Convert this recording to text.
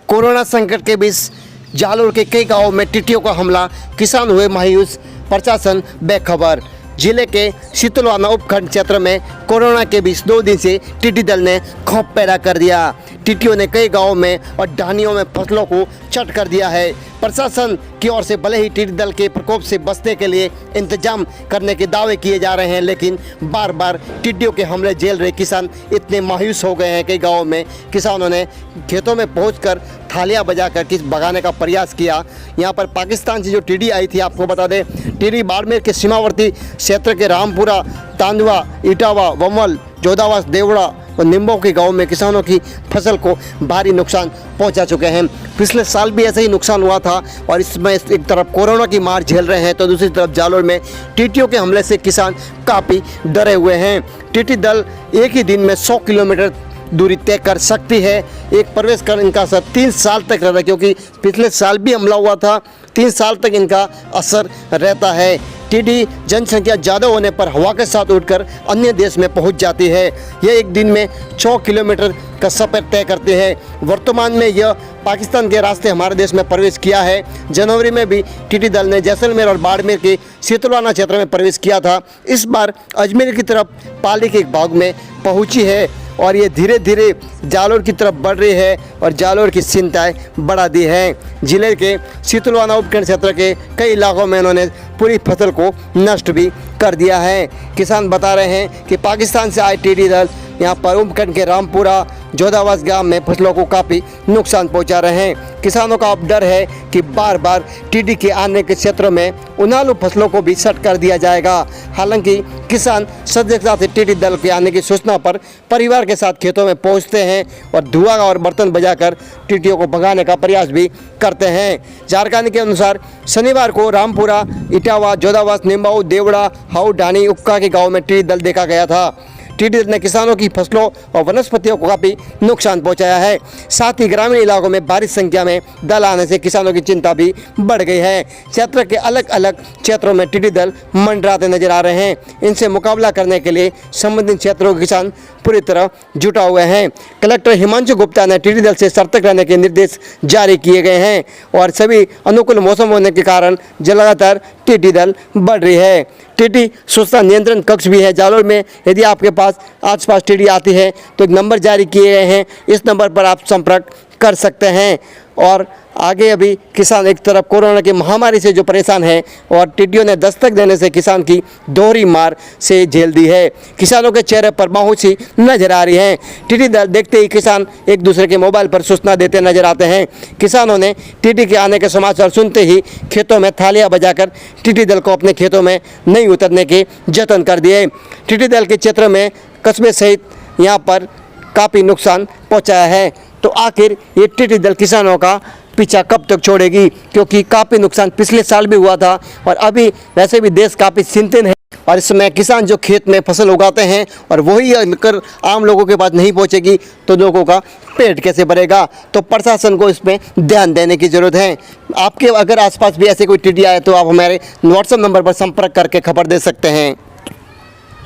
Corona संकट के बीच जालोर के कई गांवों में टिड्डियों का हमला, किसान हुए मायूस, प्रशासन बेखबर। जिले के शीतलवाना उपखंड क्षेत्र में कोरोना के बीच 2 दिन से टिड्डी दल ने खौफ पैदा कर दिया। टिड्डियों ने कई गांवों में और ढानियों में फसलों को चट कर दिया है। प्रशासन की ओर से भले ही टिड्डी दल के प्रकोप से बचने के लिए इंतजाम करने के दावे किए जा रहे हैं, लेकिन बार बार टिड्डियों के हमले झेल रहे किसान इतने मायूस हो गए हैं। कई गाँवों में किसानों ने खेतों में पहुंचकर थालियां बजाकर किस भगाने का प्रयास किया। यहाँ पर पाकिस्तान से जो टिड्डी आई थी, आपको बता दें, टिड्डी बाड़मेर के सीमावर्ती क्षेत्र के रामपुरा, तांदुआ, इटावा, वमल, जोधावास, देवड़ा और निम्बो के गांव में किसानों की फसल को भारी नुकसान पहुंचा चुके हैं। पिछले साल भी ऐसे ही नुकसान हुआ था और इसमें एक तरफ कोरोना की मार झेल रहे हैं तो दूसरी तरफ जालोर में टिड्डियों के हमले से किसान काफ़ी डरे हुए हैं। टिड्डी दल एक ही दिन में 100 किलोमीटर दूरी तय कर सकती है। एक प्रवेश कर इनका असर 3 साल तक रहता है, क्योंकि पिछले साल भी हमला हुआ था। 3 साल तक इनका असर रहता है। टिड्डी जनसंख्या ज़्यादा होने पर हवा के साथ उड़कर अन्य देश में पहुंच जाती है। यह एक दिन में 100 किलोमीटर का सफ़र तय करते हैं। वर्तमान में यह पाकिस्तान के रास्ते हमारे देश में प्रवेश किया है। जनवरी में भी टिड्डी दल ने जैसलमेर और बाड़मेर के शीतलवाना क्षेत्र में प्रवेश किया था। इस बार अजमेर की तरफ पाली के एक भाग में पहुंची है और ये धीरे धीरे जालोर की तरफ बढ़ रही है और जालोर की चिंताएं बढ़ा दी हैं। जिले के शीतलवाना उपखंड क्षेत्र के कई इलाकों में इन्होंने पूरी फसल को नष्ट भी कर दिया है। किसान बता रहे हैं कि पाकिस्तान से आए टिड्डी दल यहाँ पर उपखंड के रामपुरा, जोधावास गांव में फसलों को काफ़ी नुकसान पहुंचा रहे हैं। किसानों का अब डर है कि बार बार टिड्डी के आने के क्षेत्रों में उनालू फसलों को भी सट कर दिया जाएगा। हालांकि किसान सजगता से टिड्डी दल के आने की सूचना पर परिवार के साथ खेतों में पहुंचते हैं और धुआं और बर्तन बजाकर टिड्डियों को भगाने का प्रयास भी करते हैं। जानकारी के अनुसार शनिवार को रामपुरा, इटावा, जोधावास, निम्बाऊ, देवड़ा, हाउ, ढानी, उक्का के गाँव में टिड्डी दल देखा गया था। टिड्डी दल ने किसानों की फसलों और वनस्पतियों को काफ़ी नुकसान पहुंचाया है। साथ ही ग्रामीण इलाकों में भारी संख्या में दल आने से किसानों की चिंता भी बढ़ गई है। क्षेत्र के अलग अलग क्षेत्रों में टिड्डी दल मंडराते नजर आ रहे हैं। इनसे मुकाबला करने के लिए संबंधित क्षेत्रों के किसान पूरी तरह जुटा हुए हैं। कलेक्टर हिमांशु गुप्ता ने टिड्डी दल से सतर्क रहने के निर्देश जारी किए गए हैं और सभी अनुकूल मौसम होने के कारण लगातार टिड्डी दल बढ़ रही है। टिड्डी सूचना नियंत्रण कक्ष भी है जालोर में। यदि आपके पास आसपास टिड्डी आती है तो एक नंबर जारी किए गए हैं, इस नंबर पर आप संपर्क कर सकते हैं। और आगे अभी किसान एक तरफ कोरोना की महामारी से जो परेशान है और टिड्डियों ने दस्तक देने से किसान की दोहरी मार से झेल दी है। किसानों के चेहरे पर मायूस सी नजर आ रही है। टिड्डी दल देखते ही किसान एक दूसरे के मोबाइल पर सूचना देते नजर आते हैं। किसानों ने टिड्डी के आने के समाचार सुनते ही खेतों में थालियां बजाकर टिड्डी दल को अपने खेतों में नहीं उतरने के जतन कर दिए। टिड्डी दल के क्षेत्र में कस्बे सहित यहाँ पर काफ़ी नुकसान पहुँचाया है। तो आखिर ये टिड्डी दल किसानों का पीछा कब तक छोड़ेगी, क्योंकि काफ़ी नुकसान पिछले साल भी हुआ था और अभी वैसे भी देश काफ़ी चिंतित है। और इस समय किसान जो खेत में फसल उगाते हैं और वही अगर आम लोगों के पास नहीं पहुंचेगी तो लोगों का पेट कैसे भरेगा। तो प्रशासन को इसमें ध्यान देने की ज़रूरत है। आपके अगर आसपास भी ऐसे कोई टिड्डी आए तो आप हमारे व्हाट्सएप नंबर पर संपर्क करके खबर दे सकते हैं।